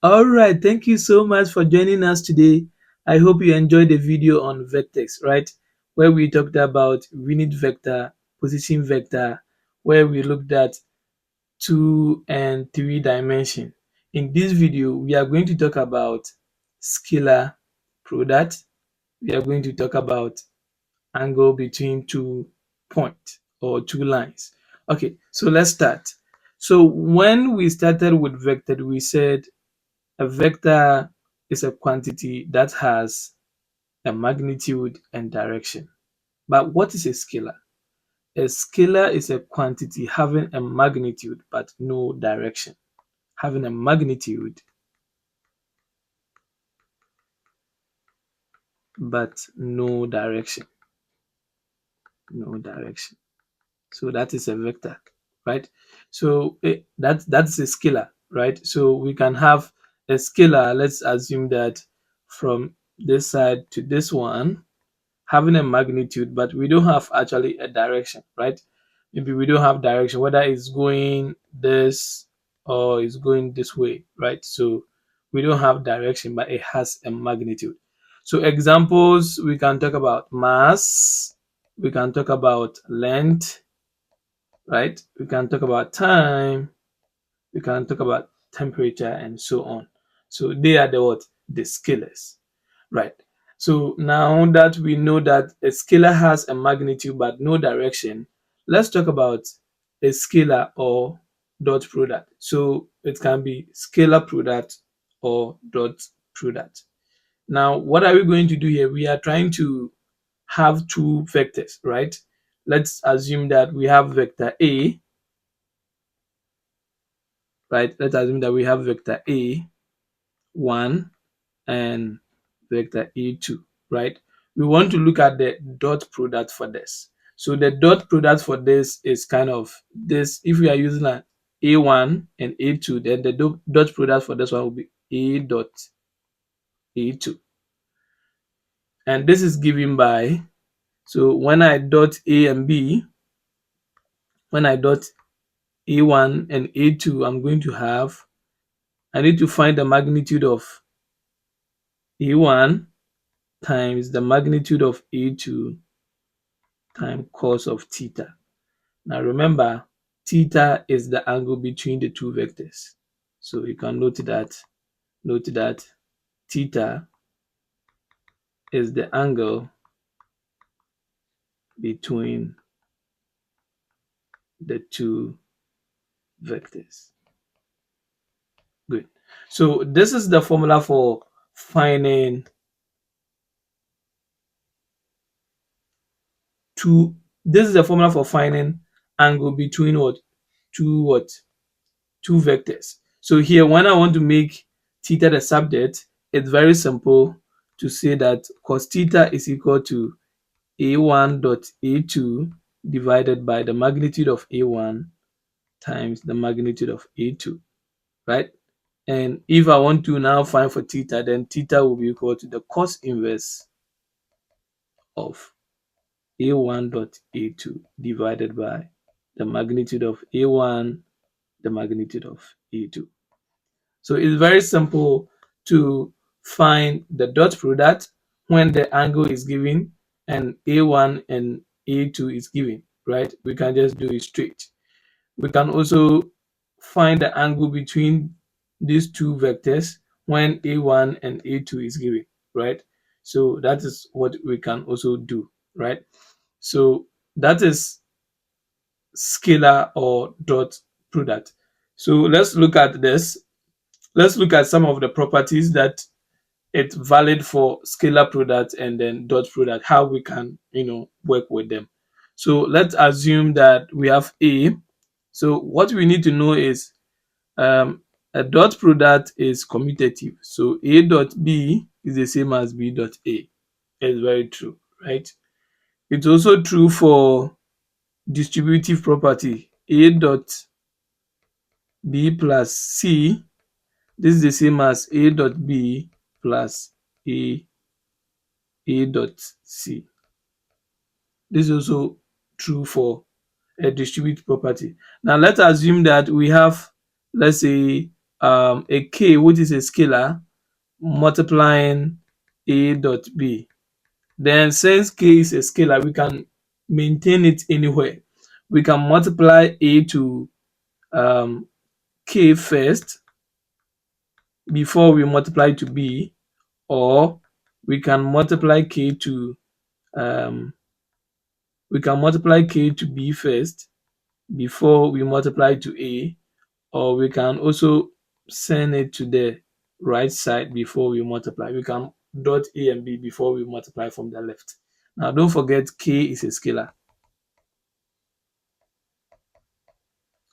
All right, thank you so much for joining us today. I hope you enjoyed the video on vectors, right? Where we talked about unit vector, position vector, where we looked at 2 and 3 dimension. In this video, we are going to talk about scalar product. We are going to talk about angle between 2 points or 2 lines. Okay, so let's start. So when we started with vector, we said a vector is a quantity that has a magnitude and direction. But what is a scalar? A scalar is a quantity having a magnitude but no direction. Having a magnitude but no direction. No direction. So that is a vector, right? So that's a scalar, right? So we can have a scalar. Let's assume that from this side to this one, having a magnitude, but we don't have actually a direction, right? Maybe we don't have direction, whether it's going this or it's going this way, right? So we don't have direction, but it has a magnitude. So examples, we can talk about mass, we can talk about length, right? We can talk about time, we can talk about temperature, and so on. So they are the what? The scalars, right? So now that we know that a scalar has a magnitude but no direction, let's talk about a scalar or dot product. So it can be scalar product or dot product. Now, what are we going to do here? We are trying to have two vectors, right? Let's assume that we have vector A, right? Let's assume that we have vector A1 and vector A2, right? We want to look at the dot product for this. So the dot product for this is kind of this. If we are using an A1 and A2, then the dot product for this one will be A dot A2. And this is given by, so when I dot A and B, when I dot A1 and A2, I'm going to have, I need to find the magnitude of A1 times the magnitude of A2 times cos of theta. Now remember, theta is the angle between the two vectors. So you can note that theta is the angle between the two vectors. Good. So this is the formula for finding this is the formula for finding angle between two vectors. So here, when I want to make theta the subject, it's very simple to say that cos theta is equal to A1 dot A2 divided by the magnitude of A1 times the magnitude of A2, right? And if I want to now find for theta, then theta will be equal to the cos inverse of A1 dot A2 divided by the magnitude of A1, the magnitude of A2. So it's very simple to find the dot product when the angle is given and A1 and A2 is given, right? We can just do it straight. We can also find the angle between these two vectors when A1 and A2 is given, right? So that is what we can also do, right? So that is scalar or dot product. So let's look at this. Let's look at some of the properties that it's valid for scalar product and then dot product, how we can, work with them. So let's assume that we have A. So what we need to know is a dot product is commutative. So A dot B is the same as B dot A. It's very true, right? It's also true for distributive property. A dot B plus C, this is the same as A dot B plus A dot C. This is also true for a distributive property. Now let's assume that we have, let's say, a k, which is a scalar, multiplying a dot b. Then since k is a scalar, we can maintain it anywhere. We can multiply a to k first before we multiply to b, or we can multiply k to um, b first before we multiply to a, or we can also send it to the right side before we multiply. We can dot a and b before we multiply from the left. Now don't forget k is a scalar.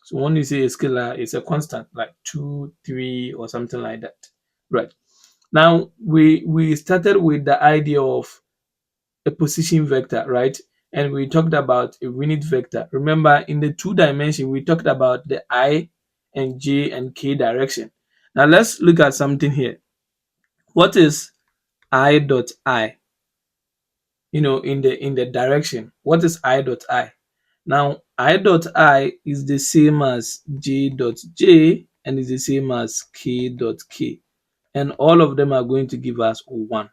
So when you say a scalar, it's a constant like 2, 3 or something like that. Right. Now we started with the idea of a position vector, right? And we talked about a unit vector. Remember, in the 2 dimension, we talked about the I and j and k direction. Now let's look at something here. What is I dot I? In the direction. What is I dot I? Now I dot I is the same as j dot j and is the same as k dot k. And all of them are going to give us 1.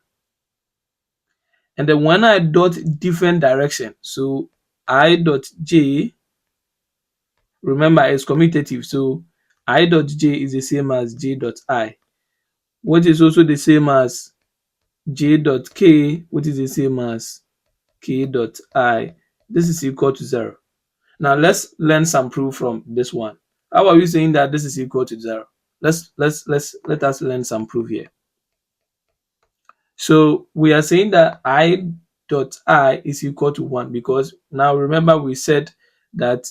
And then when I dot different direction, so I dot j, remember it's commutative, so I dot j is the same as j dot I, which is also the same as j dot k, which is the same as k dot I. This is equal to 0. Now let's learn some proof from this one. How are we saying that this is equal to 0? Let us learn some proof here. So we are saying that I dot I is equal to 1 because now remember we said that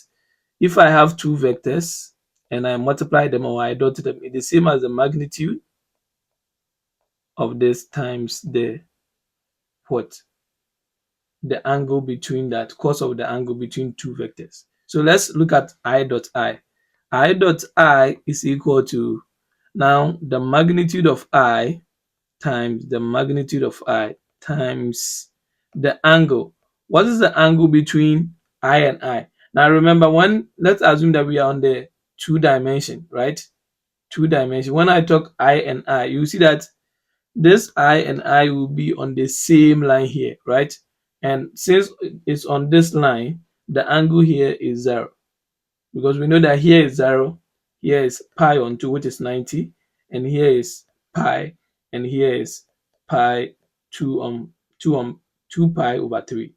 if I have 2 vectors and I multiply them or I dot them, it's the same as the magnitude of this times the what? The angle between that, cos of the angle between 2 vectors. So let's look at I dot I. I dot I is equal to now the magnitude of I times the magnitude of I times the angle. What is the angle between I and I? Now remember, let's assume that we are on the 2 dimension, right? 2 dimension. When I talk I and I, you see that this I and I will be on the same line here, right? And since it's on this line, the angle here is 0. Because we know that here is 0, here is pi on 2, which is 90, and here is pi, and here is pi 2 pi over 3.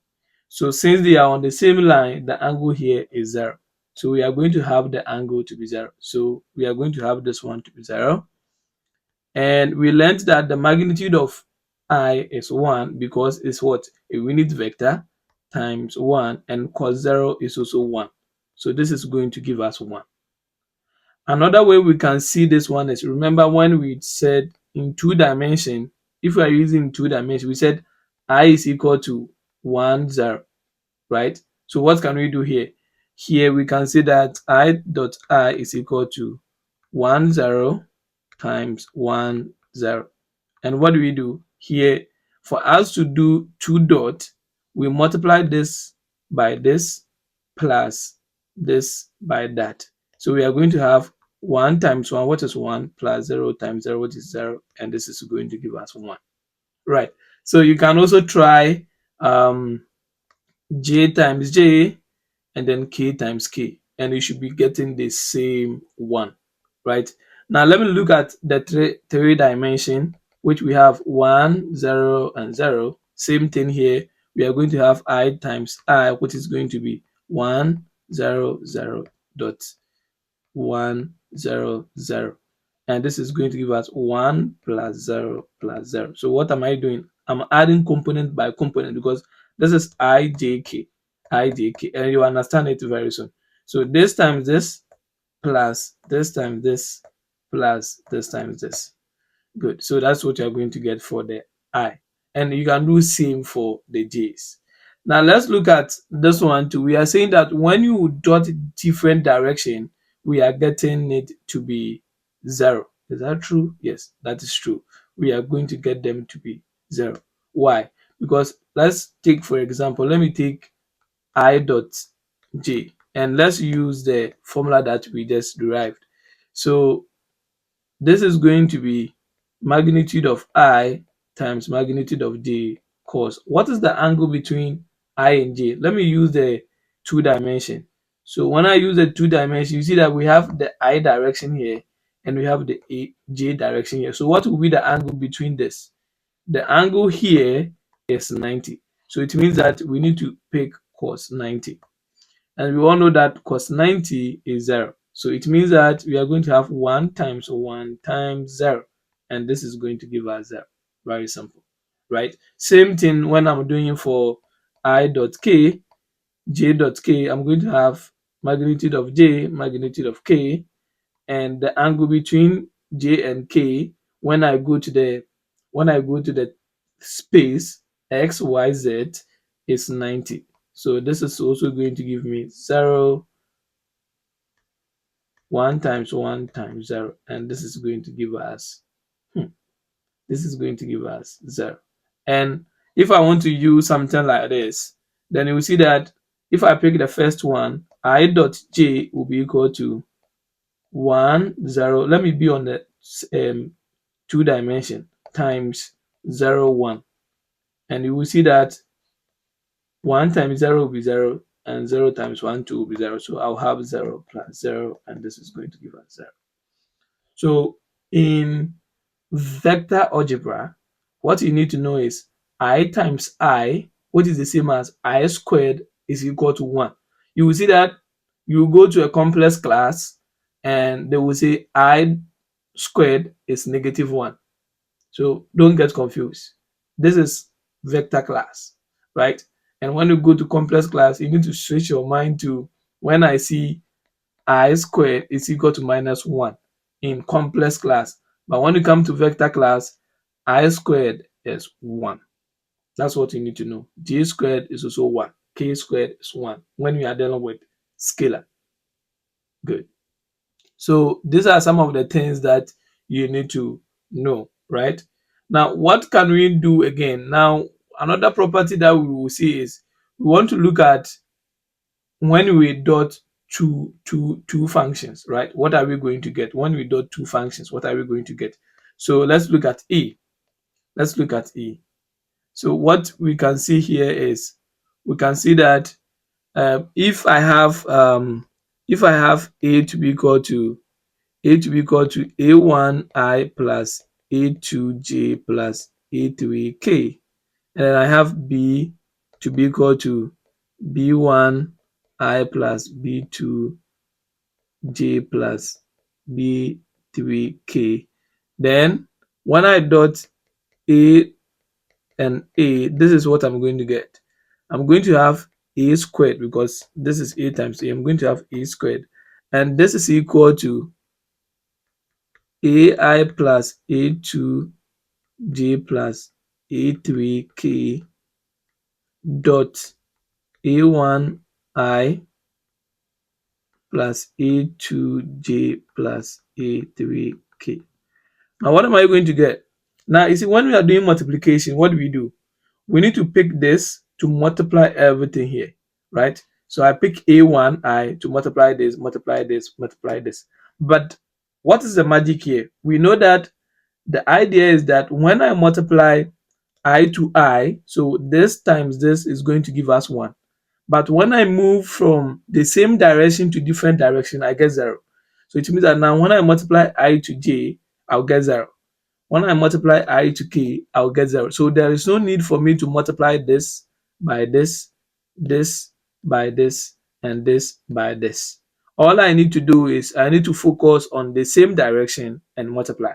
So since they are on the same line, the angle here is 0. So we are going to have the angle to be 0. So we are going to have this one to be 0. And we learned that the magnitude of I is 1 because it's what? A unit vector times 1, and cos 0 is also 1. So this is going to give us 1. Another way we can see this one is, remember when we said in 2 dimension, if we are using 2 dimension, we said I is equal to 1, 0, right? So what can we do here? Here we can say that I dot I is equal to 1, 0 times 1, 0. And what do we do? Here, for us to do 2 dots, we multiply this by this plus this by that. So we are going to have 1 times 1, what is 1, plus 0 times 0, which is 0, and this is going to give us 1. Right. So you can also try j times j and then k times k, and you should be getting the same 1. Right. Now let me look at the 3 dimension, which we have 1, 0, and 0. Same thing here. We are going to have I times I, which is going to be 1, 0, 0 dot 1, 0, 0. And this is going to give us 1 plus 0 plus 0. So what am I doing? I'm adding component by component because this is ijk, and you understand it very soon. So this times this plus this times this plus this times this. Good. So that's what you're going to get for the I. And you can do same for the J's. Now let's look at this one too. We are saying that when you dot different direction, we are getting it to be 0. Is that true? Yes, that is true. We are going to get them to be 0. Why? Because let's take, for example, let me take I dot j and let's use the formula that we just derived. So this is going to be magnitude of I times magnitude of j cos. What is the angle between I and j? Let me use the two dimension. So when I use the two dimension, you see that we have the I direction here and we have the j direction here. So what will be the angle between this? The angle here is 90. So it means that we need to pick cos 90. And we all know that cos 90 is 0. So it means that we are going to have 1 times 1 times 0. And this is going to give us 0. Very simple, right? Same thing when I'm doing for I dot k, j dot k, I'm going to have magnitude of j, magnitude of k, and the angle between j and k when I go to the space x, y, z is 90. So this is also going to give me 0, 1 times 1 times 0, and this is going to give us this is going to give us 0. And if I want to use something like this, then you will see that if I pick the first one, I dot j will be equal to 1, 0. Let me be on the two dimension times 0, 1. And you will see that 1 times 0 will be 0, and 0 times 1, 2 will be 0. So I'll have 0 plus 0, and this is going to give us 0. So in vector algebra, what you need to know is I times I, which is the same as I squared, is equal to 1. You will see that you go to a complex class and they will say I squared is negative 1. So don't get confused. This is vector class, right? And when you go to complex class, you need to switch your mind to when I see I squared is equal to minus 1 in complex class. But when you come to vector class, I squared is 1. That's what you need to know. J squared is also 1. K squared is 1 when we are dealing with scalar. Good. So these are some of the things that you need to know, right? Now, what can we do again? Now, another property that we will see is we want to look at when we dot two functions, right? What are we going to get? When we dot two functions, what are we going to get? So let's look at E. Let's look at E. So what we can see here is we can see that if I have A to be equal to A1I plus A2J plus A3K, and then I have B to be equal to B1I plus B2J plus B3K. Then when I dot A and A, this is what I'm going to get. I'm going to have A squared because this is A times A. I'm going to have A squared. And this is equal to AI plus A2J plus A3K dot A1I plus A2J plus A3K. Now, what am I going to get? Now, you see, when we are doing multiplication, what do? We need to pick this to multiply everything here, right? So I pick A1I to multiply this, multiply this, multiply this. But what is the magic here? We know that the idea is that when I multiply I to I, so this times this is going to give us 1. But when I move from the same direction to different direction, I get 0. So it means that now when I multiply I to j, I'll get 0. When I multiply I to k, I'll get 0. So there is no need for me to multiply this by this, this by this, and this by this. All I need to do is I need to focus on the same direction and multiply.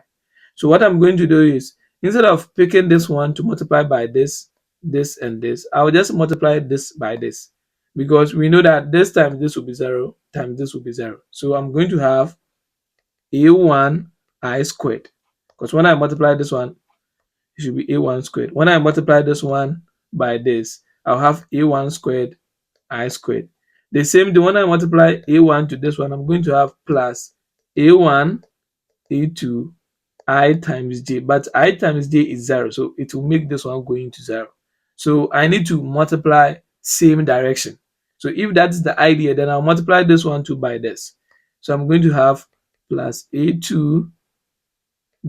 So what I'm going to do is instead of picking this one to multiply by this, this, and this, I'll just multiply this by this. Because we know that this time this will be 0, times this will be 0. So I'm going to have A1 I squared. Because when I multiply this one, it should be A1 squared. When I multiply this one by this, I'll have A1 squared I squared. The same thing, when I multiply A1 to this one, I'm going to have plus A1, A2, I times J. But I times J is 0, so it will make this one going to 0. So I need to multiply same direction. So if that's the idea, then I'll multiply this one too by this. So I'm going to have plus A2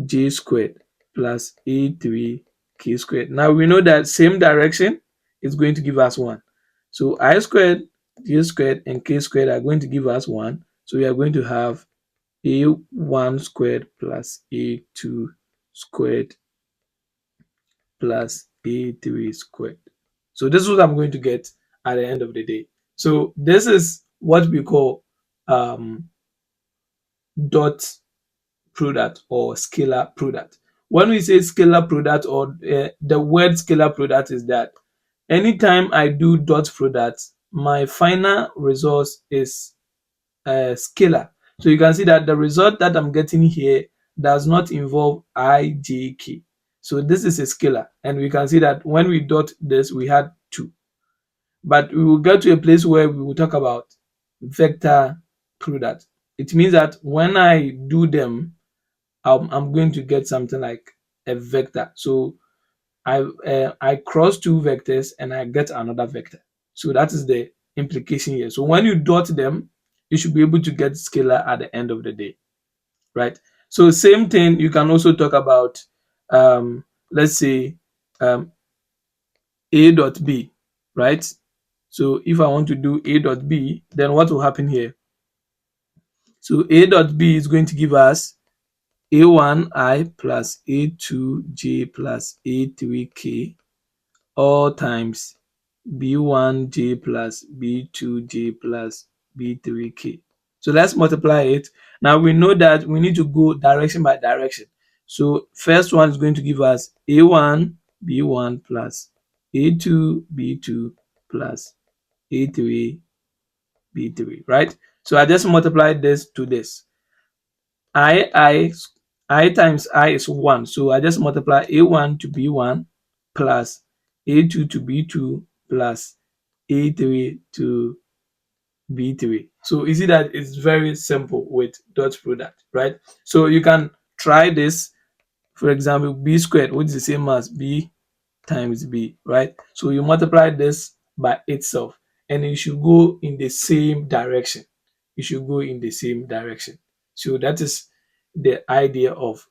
j squared plus a3k squared. Now we know that same direction is going to give us 1. So I squared, j squared, and k squared are going to give us 1. So we are going to have a1 squared plus a2 squared plus a3 squared. So this is what I'm going to get at the end of the day. So this is what we call dot product or scalar product. When we say scalar product, or the word scalar product, is that anytime I do dot product, my final result is scalar. So you can see that the result that I'm getting here does not involve I, j, k. So this is a scalar, and we can see that when we dot this, we had 2. But we will get to a place where we will talk about vector product. It means that when I do them, I'm going to get something like a vector. So I cross 2 vectors and I get another vector. So that is the implication here. So when you dot them, you should be able to get scalar at the end of the day, right? So same thing, you can also talk about, let's say, a dot b, right? So if I want to do a dot b, then what will happen here? So a dot b is going to give us a1i plus a2j plus a3k all times b1j plus b2j plus b3k. So let's multiply it. Now we know that we need to go direction by direction. So first one is going to give us a1 b1 plus a2 b2 plus a3 b3, right? So I just multiplied this to this. I times I is 1. So I just multiply a1 to b1 plus a2 to b2 plus a3 to b3. So you see that it's very simple with dot product, right? So you can try this. For example, b squared, which is the same as b times b, right? So you multiply this by itself, and you should go in the same direction. You should go in the same direction. So that is the idea of,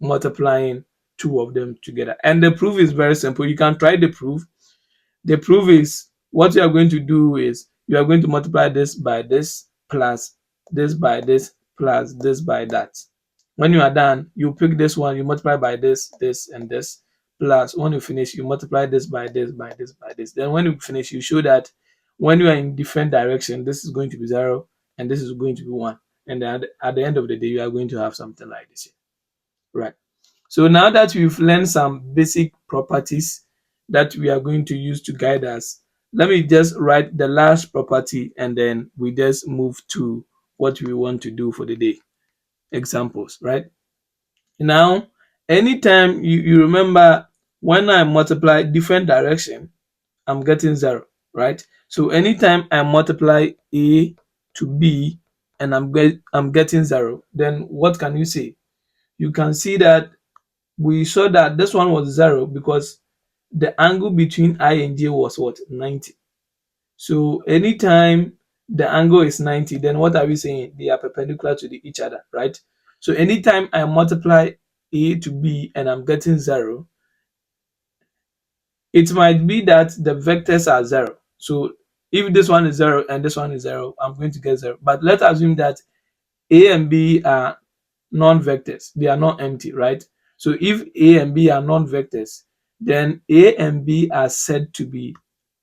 multiplying two of them together. And the proof is very simple. You can try the proof. The proof is, what you are going to do is you are going to multiply this by this plus this by this plus this by that. When you are done, you pick this one, you multiply by this, this, and this, plus when you finish, you multiply this by this, by this, by this. Then when you finish, you show that when you are in different direction, this is going to be 0 and this is going to be 1. And then at the end of the day, you are going to have something like this here. Right. So now that we've learned some basic properties that we are going to use to guide us, let me just write the last property and then we just move to what we want to do for the day. Examples, right? Now, anytime you remember, when I multiply different direction, I'm getting 0, right? So anytime I multiply A to B and I'm getting 0, then what can you say? You can see that we saw that this one was 0 because the angle between I and J was what? 90. So anytime the angle is 90, then what are we saying? They are perpendicular to each other, right? So anytime I multiply A to B and I'm getting 0, it might be that the vectors are 0. So if this one is 0 and this one is 0, I'm going to get 0. But let's assume that A and B are non-vectors. They are not empty, right? So if A and B are non-vectors, then A and B are said to be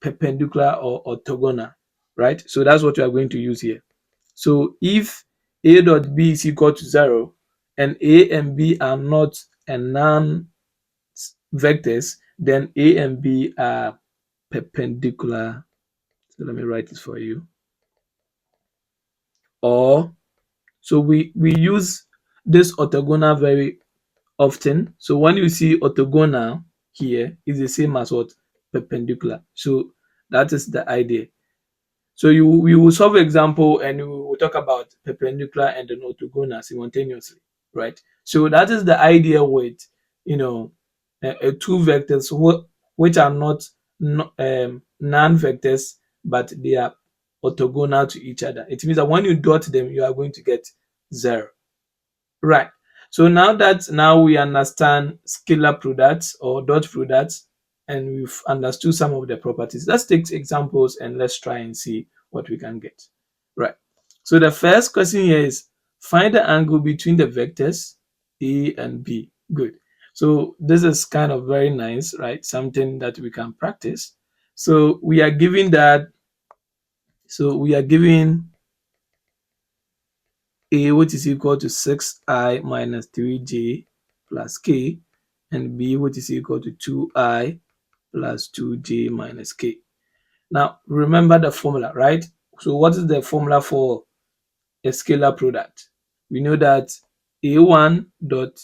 perpendicular or orthogonal, right? So that's what we are going to use here. So if A dot B is equal to 0 and A and B are not a non-vectors, then A and B are perpendicular. So let me write this for you. Or, so we use this orthogonal very often. So when you see orthogonal here, it's the same as what? Perpendicular. So that is the idea. So we will solve example and we will talk about perpendicular and then orthogonal simultaneously, right? So that is the idea with, two vectors which are not non-vectors, but they are orthogonal to each other. It means that when you dot them, you are going to get 0, right? So now we understand scalar products or dot products, and we've understood some of the properties. Let's take examples and let's try and see what we can get. Right. So the first question here is find the angle between the vectors A and B. Good. So this is kind of very nice, right? Something that we can practice. So we are given that. So we are given A, which is equal to 6i minus 3j plus k, and B, which is equal to 2i plus 2j minus k. Now, remember the formula, right? So what is the formula for a scalar product? We know that A1 dot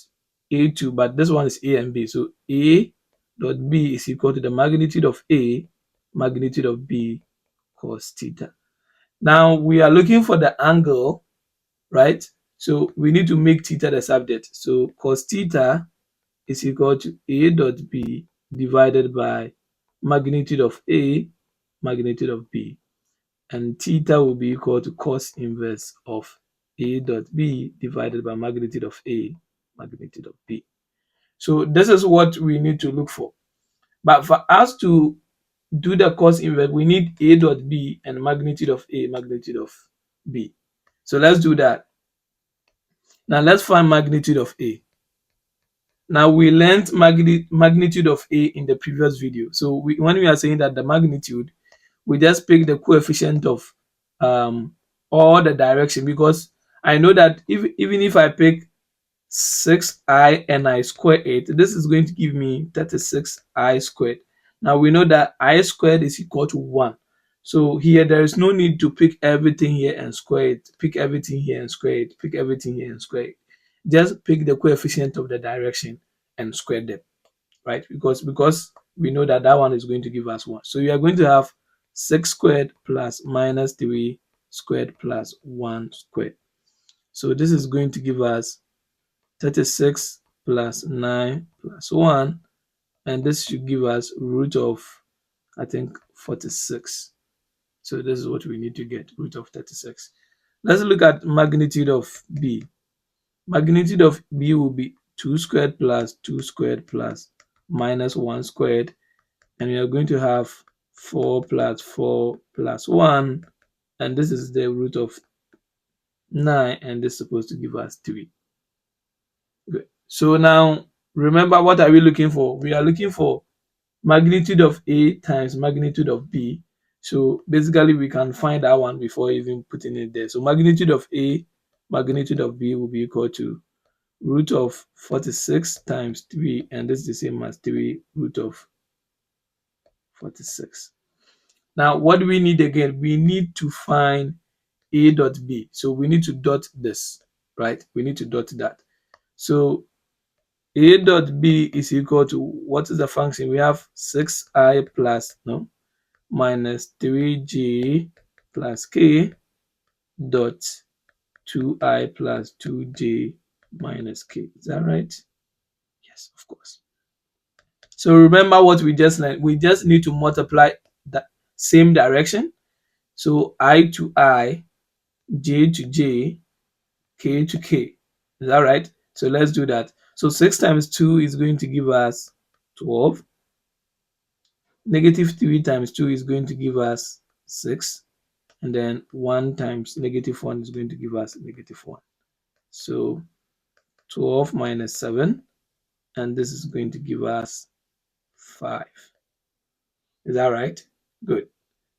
A2, but this one is A and B. So A dot B is equal to the magnitude of A, magnitude of B cos theta. Now, we are looking for the angle, right? So we need to make theta the subject. So cos theta is equal to A dot B divided by magnitude of A, magnitude of B. And theta will be equal to cos inverse of A dot B divided by magnitude of A, magnitude of B. So this is what we need to look for. But for us to do the cos inverse, we need A dot B and magnitude of A, magnitude of B. So let's do that. Now let's find magnitude of A. Now we learned magnitude of A in the previous video. So when we are saying that the magnitude, we just pick the coefficient of all the direction, because I know that even if I pick 6i and I square it, this is going to give me 36i squared. Now we know that I squared is equal to 1. So here there is no need to pick everything here and square it, pick everything here and square it, pick everything here and square it. Just pick the coefficient of the direction and square them, right? Because we know that that one is going to give us 1. So we are going to have 6 squared plus minus 3 squared plus 1 squared. So this is going to give us 36 plus 9 plus 1, and this should give us root of, I think, 46. So this is what we need to get, root of 36. Let's look at magnitude of B. Magnitude of B will be 2 squared plus 2 squared plus minus 1 squared, and we are going to have 4 plus 4 plus 1, and this is the root of 9, and this is supposed to give us 3. Good. So now, remember, what are we looking for? We are looking for magnitude of A times magnitude of B. So basically, we can find that one before even putting it there. So magnitude of A, magnitude of B will be equal to root of 46 times 3, and this is the same as 3 root of 46. Now, what do we need again? We need to find A dot B. So we need to dot this, right? We need to dot that. So A dot B is equal to, what is the function? We have 6i plus, no, minus 3j plus k dot 2i plus 2j minus k. Is that right? Yes, of course. So remember what we just learned. We just need to multiply the same direction. So I to I, j to j, k to k. Is that right? So let's do that. So 6 times 2 is going to give us 12. Negative 3 times 2 is going to give us 6. And then 1 times negative 1 is going to give us negative 1. So 12 minus 7. And this is going to give us 5. Is that right? Good.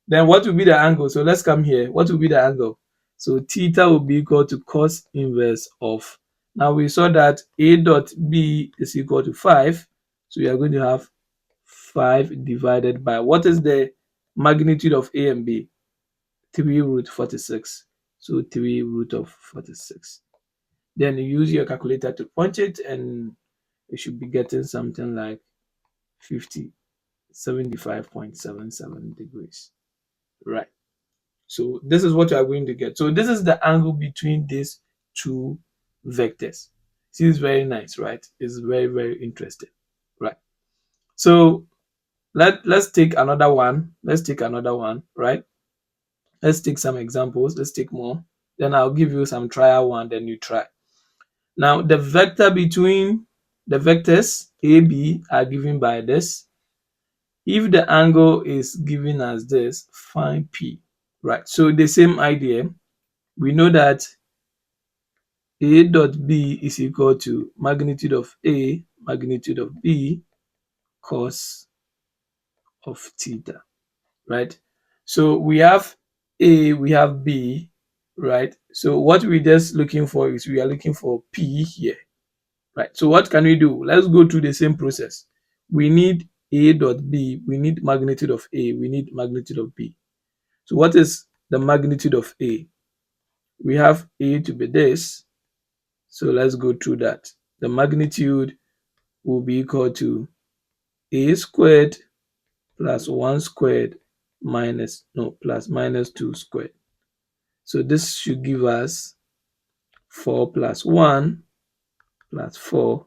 Then what will be the angle? So let's come here. What will be the angle? So theta will be equal to cos inverse of. Now we saw that A dot B is equal to 5. So we are going to have 5 divided by, what is the magnitude of A and B? 3 root 46. So 3 root of 46. Then you use your calculator to punch it, and you should be getting something like 75.77 degrees. Right. So this is what you are going to get. So this is the angle between these two vectors. See, it's very nice, right? It's very, very interesting. Right. So let's take another one. Let's take another one, right? Let's take some examples. Let's take more. Then I'll give you some trial one, then you try. Now the vector between the vectors AB are given by this. If the angle is given as this, find P. Right. So the same idea, we know that A dot B is equal to magnitude of A, magnitude of B, cos of theta. Right. So we have A, we have B, right? So what we're just looking for is we are looking for P here. Right. So what can we do? Let's go through the same process. We need A dot B, we need magnitude of A, we need magnitude of B. So what is the magnitude of A? We have A to be this. So let's go through that. The magnitude will be equal to A squared plus 1 squared plus minus 2 squared. So this should give us 4 plus 1 plus 4,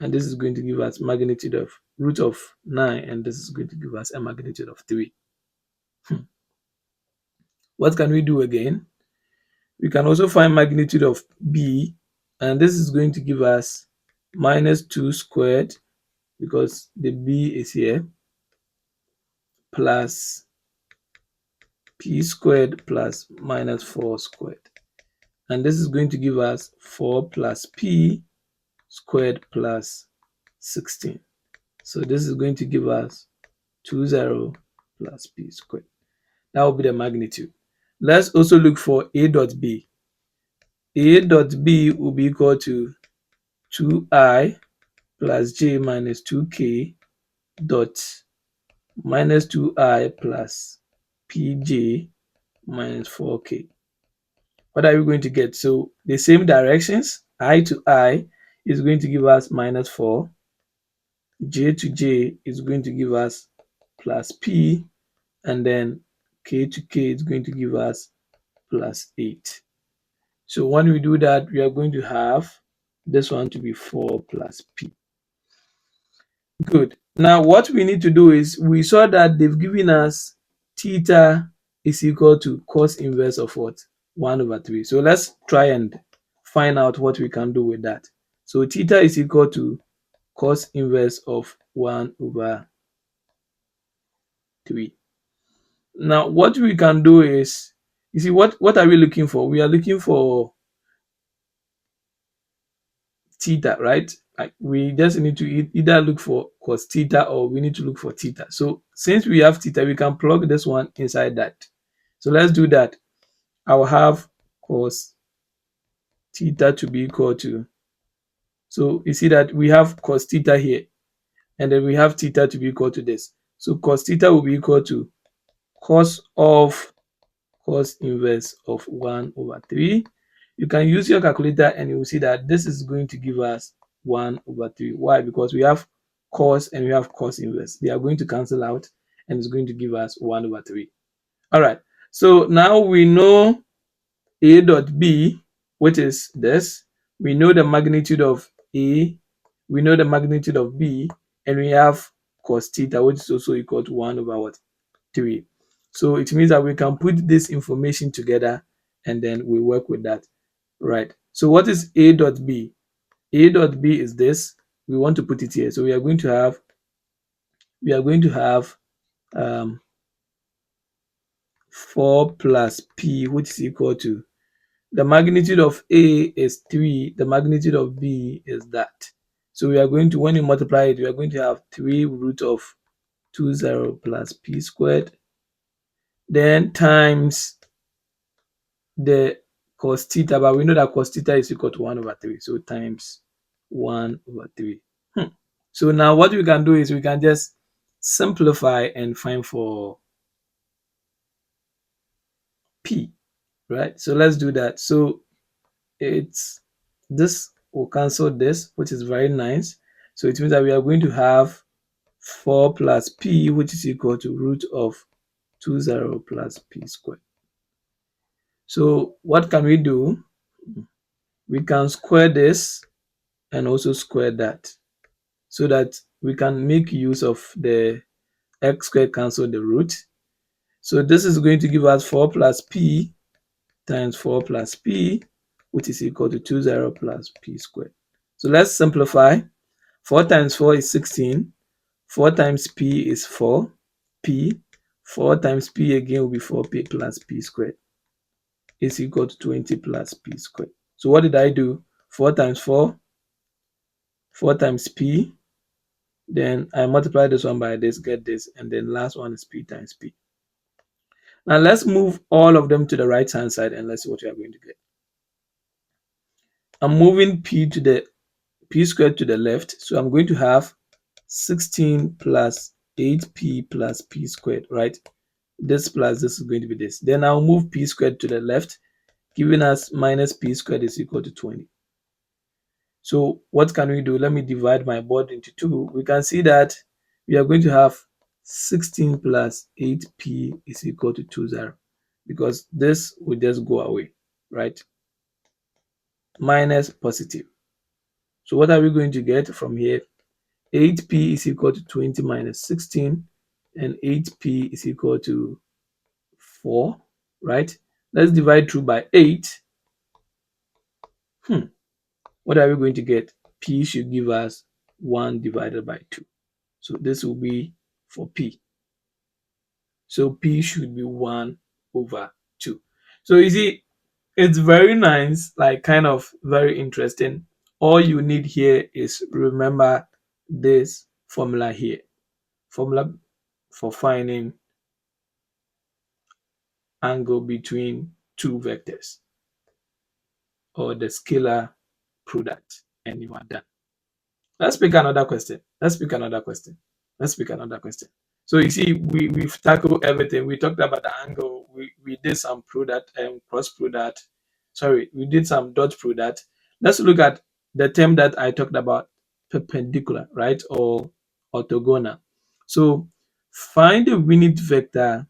and this is going to give us magnitude of root of 9, and this is going to give us a magnitude of 3. What can we do again? We can also find magnitude of B, and this is going to give us minus 2 squared, because the B is here, plus P squared plus minus 4 squared. And this is going to give us 4 plus P squared plus 16. So this is going to give us 20 plus P squared. That will be the magnitude. Let's also look for A dot B. A dot B will be equal to 2I plus J minus 2K dot minus 2I plus PJ minus 4K. What are we going to get? So the same directions, I to I is going to give us minus 4. J to J is going to give us plus P, and then K to K is going to give us plus 8. So when we do that, we are going to have this one to be 4 plus P. Good. Now what we need to do is, we saw that they've given us theta is equal to cos inverse of what? 1 over 3. So let's try and find out what we can do with that. So theta is equal to cos inverse of 1 over 3. Now what we can do is, you see, what are we looking for? We are looking for theta, right? Like we just need to either look for cos theta or we need to look for theta. So since we have theta, we can plug this one inside that. So let's do that. I will have cos theta to be equal to, so you see that we have cos theta here, and then we have theta to be equal to this. So cos theta will be equal to cos of cos inverse of 1 over 3. You can use your calculator and you will see that this is going to give us 1 over 3. Why? Because we have cos and we have cos inverse. They are going to cancel out and it's going to give us 1 over 3. All right. So now we know A dot B, which is this. We know the magnitude of A. We know the magnitude of B. And we have cos theta, which is also equal to 1 over what? 3. So it means that we can put this information together and then we work with that. Right. So what is A dot B? A dot B is this. We want to put it here. So we are going to have 4 plus P, which is equal to, the magnitude of A is 3, the magnitude of B is that. So we are going to, when you multiply it, we are going to have 3 root of 20 plus P squared, then times the cos theta, but we know that cos theta is equal to 1 over 3. So times 1 over 3. So now what we can do is we can just simplify and find for P, right? So let's do that. So it's, this will cancel this, which is very nice. So it means that we are going to have 4 plus P, which is equal to root of 20 plus P squared. So what can we do? We can square this and also square that, so that we can make use of the x squared cancel the root. So this is going to give us 4 plus P times 4 plus P, which is equal to 20 plus p squared. So let's simplify. 4 times 4 is 16. 4 times p is 4. P. 4 times p again will be 4p plus p squared is equal to 20 plus p squared. So what did I do? 4 times 4, 4 times p, then I multiply this one by this, get this, and then last one is p times p. Now let's move all of them to the right hand side and let's see what we are going to get. I'm moving p squared to the left, so I'm going to have 16 plus 8p plus p squared, right? This plus this is going to be this. Then I'll move p squared to the left, giving us minus p squared is equal to 20. So what can we do? Let me divide my board into two. We can see that we are going to have 16 plus 8p is equal to 20, because this will just go away, right? Minus positive. So what are we going to get from here? 8p is equal to 20 minus 16, and 8p is equal to 4, right? Let's divide through by 8. What are we going to get? P should give us 1 divided by 2. So this will be for P. So P should be 1 over 2. So you see, it's very nice, like kind of very interesting. All you need here is remember this formula here. Formula for finding angle between two vectors, or the scalar product, and you are done. Let's pick another question. So you see, we've tackled everything. We talked about the angle. We did some product and cross product. Sorry, we did some dot product. Let's look at the term that I talked about, perpendicular, right? Or orthogonal. So find the unit vector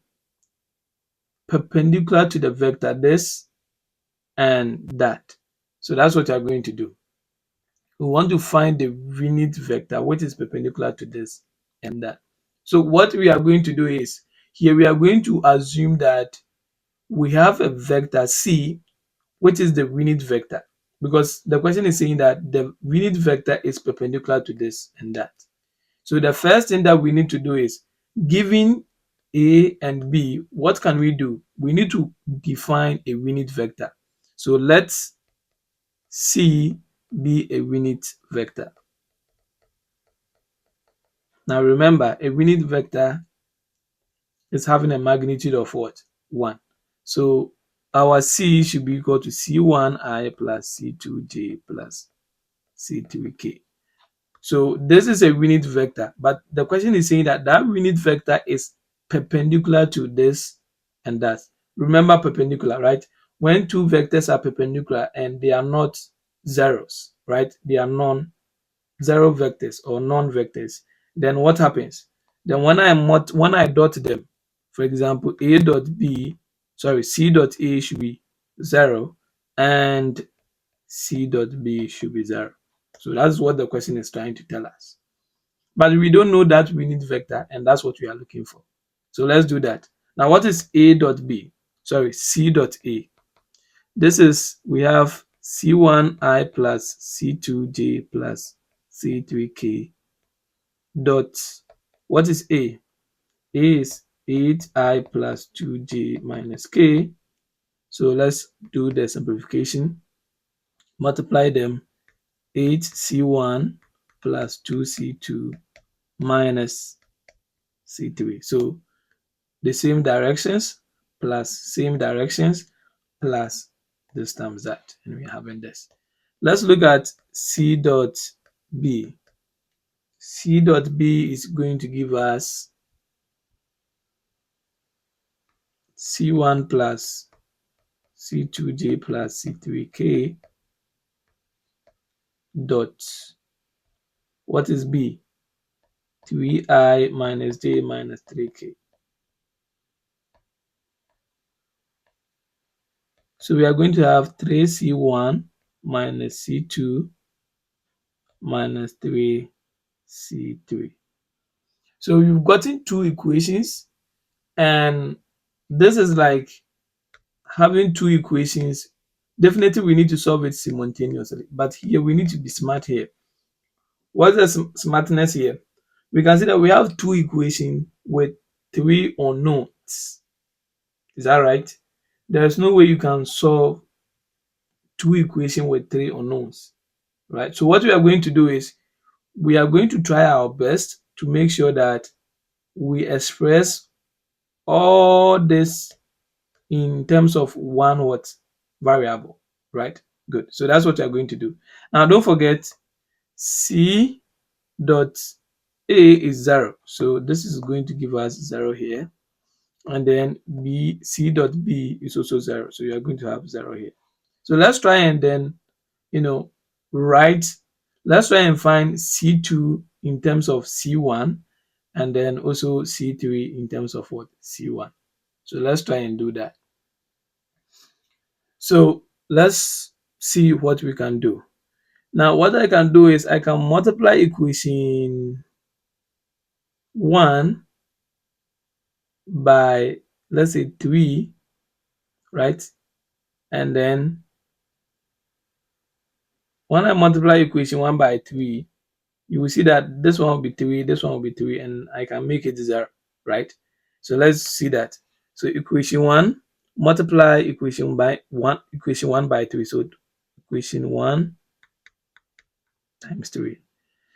perpendicular to the vector this and that. So that's what you're going to do. We want to find the unit vector which is perpendicular to this and that. So what we are going to do is, here we are going to assume that we have a vector C, which is the unit vector, because the question is saying that the unit vector is perpendicular to this and that. So the first thing that we need to do is, given A and B, what can we do? We need to define a unit vector. So let's C be a unit vector. Now remember, a unit vector is having a magnitude of what? 1. So our C should be equal to C1i plus C2j plus C3k. So this is a unit vector, but the question is saying that that unit vector is perpendicular to this and that. Remember perpendicular, right? When two vectors are perpendicular and they are not zeros, right? They are non-zero vectors or non-vectors. Then what happens? Then when I dot them, for example, C dot A should be 0 and C dot B should be 0. So that's what the question is trying to tell us. But we don't know that unit vector, and that's what we are looking for. So let's do that. Now, what is C dot A? This is, we have C1i plus C2j plus C3k dot, what is A? A is 8i plus 2j minus k. So let's do the simplification. Multiply them. 8c1 plus 2c2 minus c3. So the same directions plus same directions plus this times that, and we're having this. Let's look at C dot B. C dot B is going to give us C1 plus C2j plus C3k dot, what is B? 3i minus j minus 3k. So we are going to have 3c1 minus c2 minus 3c3. So you've gotten two equations, and this is like having two equations Definitely we need to solve it simultaneously, but here we need to be smart here. What's the smartness here? We can see that we have two equations with three unknowns. Is that right? There's no way you can solve two equations with three unknowns, right? So what we are going to do is we are going to try our best to make sure that we express all this in terms of one what variable, right? Good. So that's what we are going to do. Now don't forget c dot a is 0. So this is going to give us 0 here. And then b c dot b is also 0. So you are going to have 0 here. So let's try and then, you know, write, let's try and find c2 in terms of c1 and then also c3 in terms of what c1. So let's try and do that. So let's see what we can do. Now what I can do is I can multiply equation 1 by, let's say, 3, right? And then when I multiply equation 1 by 3, you will see that this one will be 3, this one will be 3, and I can make it 0, right? So let's see that. So equation 1 multiply equation 1 by 3. So equation 1 times 3.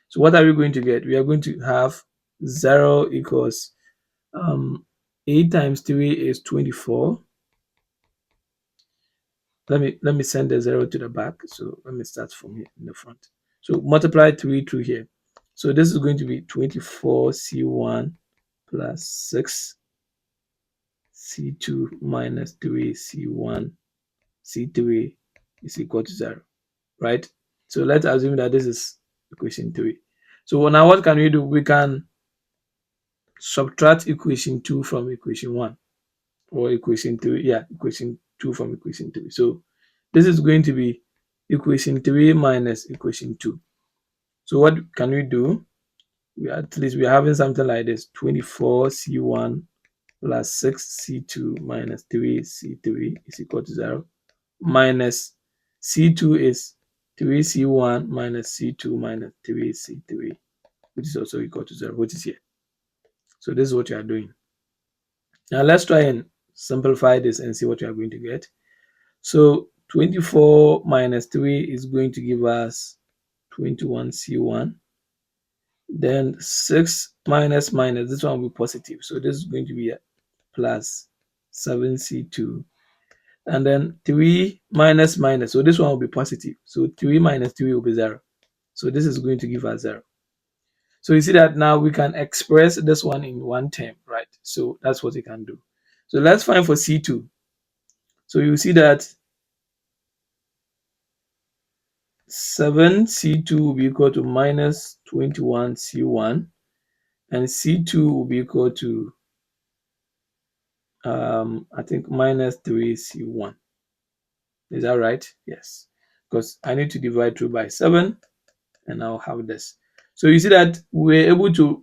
So what are we going to get? We are going to have 0 equals 8 times 3 is 24. Let me send the 0 to the back. So let me start from here in the front. So multiply 3 through here. So this is going to be 24c1 plus 6c2 minus 3c1 c3 is equal to 0, right? So let's assume that this is equation 3. So now what can we do? We can subtract equation 2 from equation 1, or equation 3. Yeah, equation 2 from equation 3. So this is going to be equation 3 minus equation 2. So what can we do? At least we are having something like this: 24c1 plus 6c2 minus 3c3 is equal to 0, minus c2 is 3c1 minus c2 minus 3c3, which is also equal to 0, which is here. So this is what you are doing. Now let's try and simplify this and see what you are going to get. So 24 minus 3 is going to give us 21c1. Then 6 minus minus, this one will be positive. So this is going to be a plus 7c2. And then 3 minus minus, so this one will be positive. So 3 minus 3 will be 0. So this is going to give us 0. So you see that now we can express this one in one term, right? So that's what we can do. So let's find for c2. So you see that 7c2 will be equal to minus 21c1, and c2 will be equal to I think minus 3c1. Is that right? Yes, because I need to divide through by 7 and I'll have this. So you see that we're able to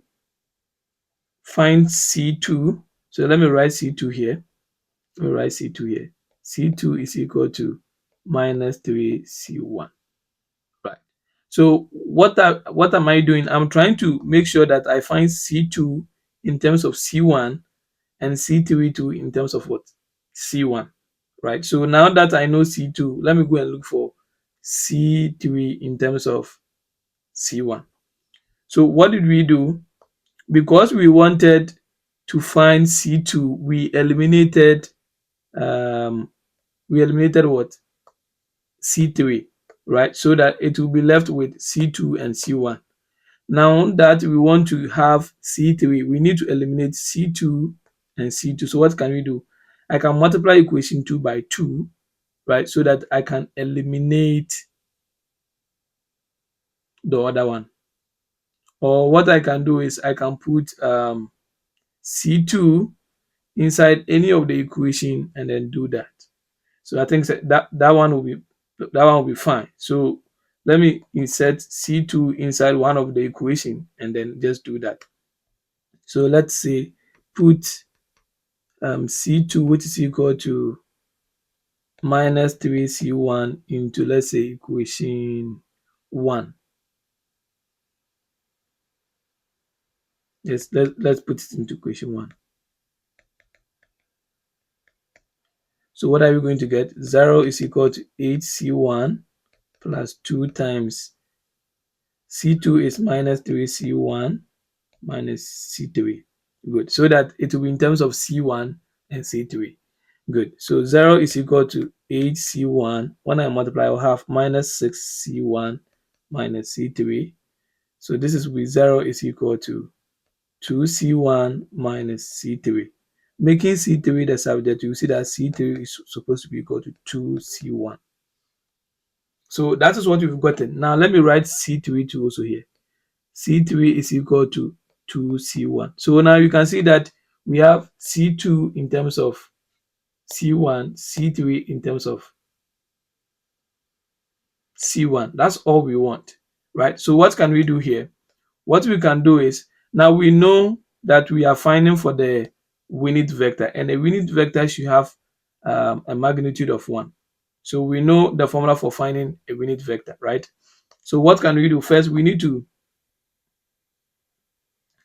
find c2. So let me write c2 here. Let me write c2 here. c2 is equal to minus 3c1. Right. So what am I doing? I'm trying to make sure that I find c2 in terms of c1 and c3 too in terms of what? c1. Right. So now that I know c2, let me go and look for c3 in terms of c1. So what did we do? Because we wanted to find c2, we eliminated what? c3, right? So that it will be left with c2 and c1. Now that we want to have c3, we need to eliminate c2 and c2. So what can we do? I can multiply equation 2 by 2, right? So that I can eliminate the other one. Or what I can do is I can put c2 inside any of the equation and then do that. So I think that one will be fine. So let me insert c2 inside one of the equation and then just do that. So let's say put c2, which is equal to minus 3c1 into, let's say, equation 1. Yes, let's put it into equation 1. So what are we going to get? 0 is equal to 8c1 plus 2 times c2 is minus 3c1 minus c3. Good. So that it will be in terms of c1 and c3. Good. So 0 is equal to 8c1. When I multiply, I'll have minus 6c1 minus c3. So this is with 0 is equal to 2c1 minus c3. Making c3 the subject, you see that c3 is supposed to be equal to 2c1. So that is what we've gotten. Now let me write c3 to also here. C3 is equal to 2c1. So now you can see that we have c2 in terms of c1, c3 in terms of c1. That's all we want, right? So what can we do here? What we can do is, now we know that we are finding for the unit vector, and a unit vector should have a magnitude of 1. So we know the formula for finding a unit vector, right? So what can we do? First, we need to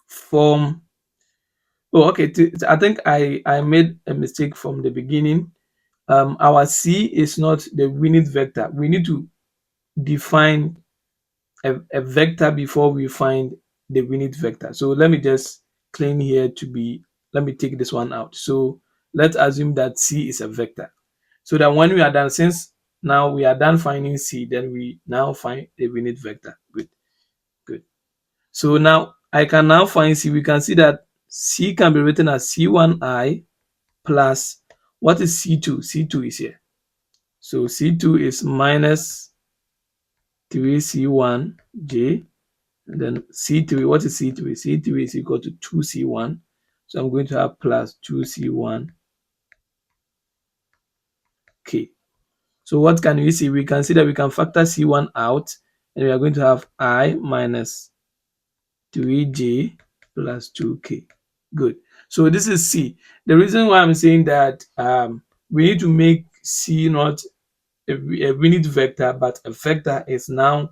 form. Oh, okay. I think I made a mistake from the beginning. Our C is not the unit vector. We need to define a vector before we find the unit vector. So let me just claim here to be, let me take this one out. So let's assume that C is a vector. So that when we are done, since now we are done finding C, then we now find the unit vector. Good, good. So now I can now find C. We can see that C can be written as C1I plus, what is C2? C2 is here. So C2 is minus 3C1J. And then C3, what is C3? C3 is equal to 2C1. So I'm going to have plus 2C1K. So what can we see? We can see that we can factor C1 out, and we are going to have I minus 3J plus 2K. Good. So this is C. The reason why I'm saying that we need to make C not a unit vector, but a vector is now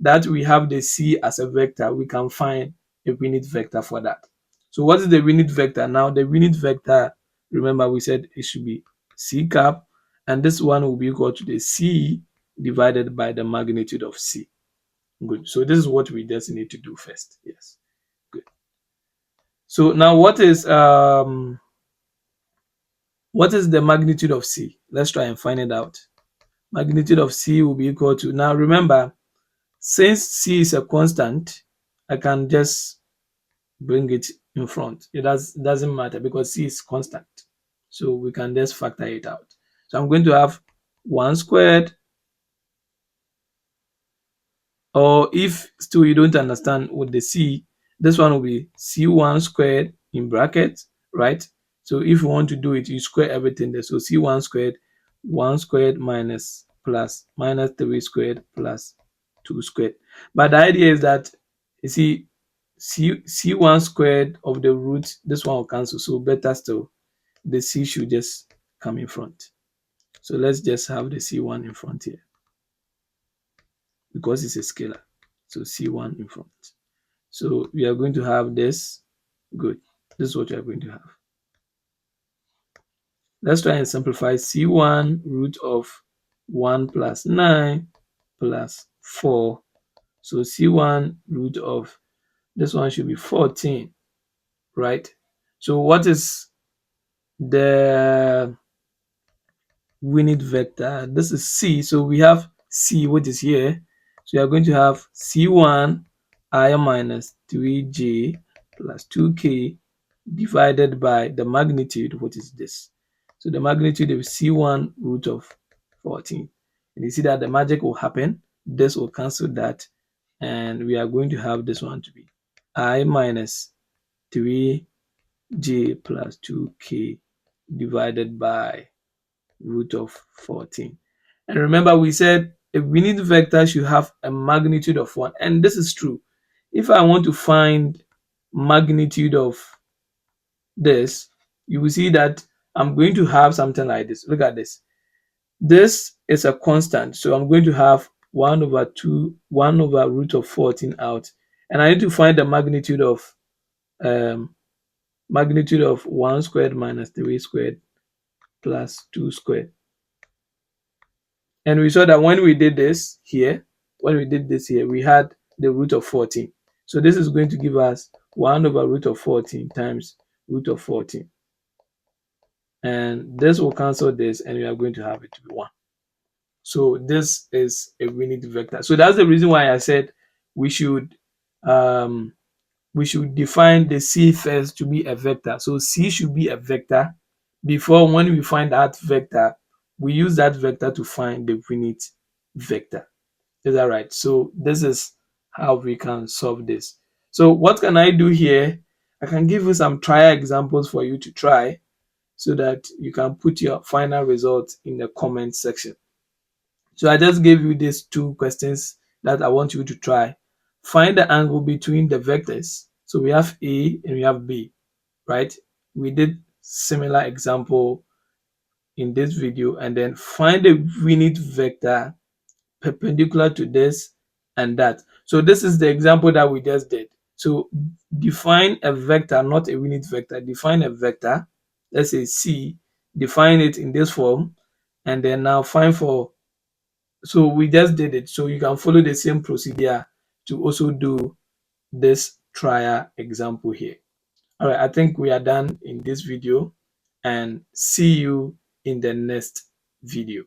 that we have the C as a vector, we can find a unit vector for that. So what is the unit vector? Now the unit vector, remember we said it should be C cap, and this one will be equal to the C divided by the magnitude of C. Good. So this is what we just need to do first. Yes. Good. So now what is the magnitude of C? Let's try and find it out. Magnitude of C will be equal to, now remember, since C is a constant, I can just bring it in front. It doesn't matter because C is constant. So we can just factor it out. So I'm going to have 1 squared, or if still you don't understand with the C, this one will be C1 squared in brackets, right? So if you want to do it, you square everything there. So C1 squared, 1 squared minus plus minus 3 squared plus 2 squared. But the idea is that, you see, C1 squared of the root, this one will cancel. So better still, the C should just come in front. So let's just have the C1 in front here because it's a scalar. So C1 in front. So we are going to have this. Good. This is what we are going to have. Let's try and simplify. C1 root of 1 plus 9 plus 4. So C1 root of, this one should be 14, right? So what is the unit vector? This is C. So we have C, which is here. So we are going to have C1 I minus 3J plus 2K divided by the magnitude, which is this. So the magnitude is C1 root of 14. And you see that the magic will happen. This will cancel that. And we are going to have this one to be I minus 3J plus 2K divided by root of 14. And remember, we said a unit vector should have a magnitude of 1. And this is true. If I want to find magnitude of this, you will see that I'm going to have something like this. Look at this. This is a constant, so I'm going to have 1 over 2, 1 over root of 14 out, and I need to find the magnitude of 1 squared minus 3 squared plus 2 squared. And we saw that when we did this here, we had the root of 14. So this is going to give us 1 over root of 14 times root of 14. And this will cancel this, and we are going to have it to be 1. So this is a unit vector. So that's the reason why I said we should define the C first to be a vector. So C should be a vector before, when we find that vector, we use that vector to find the unit vector. Is that right? So this is how we can solve this. So what can I do here? I can give you some trial examples for you to try so that you can put your final results in the comment section. So I just gave you these 2 questions that I want you to try. Find the angle between the vectors. So we have A and we have B, right? We did similar example in this video, and then find a unit vector perpendicular to this and that. So this is the example that we just did. So define a vector, not a unit vector. Define a vector, let's say C, define it in this form, and then now find for, so we just did it. So you can follow the same procedure to also do this trial example here. All right, I think we are done in this video, and see you in the next video.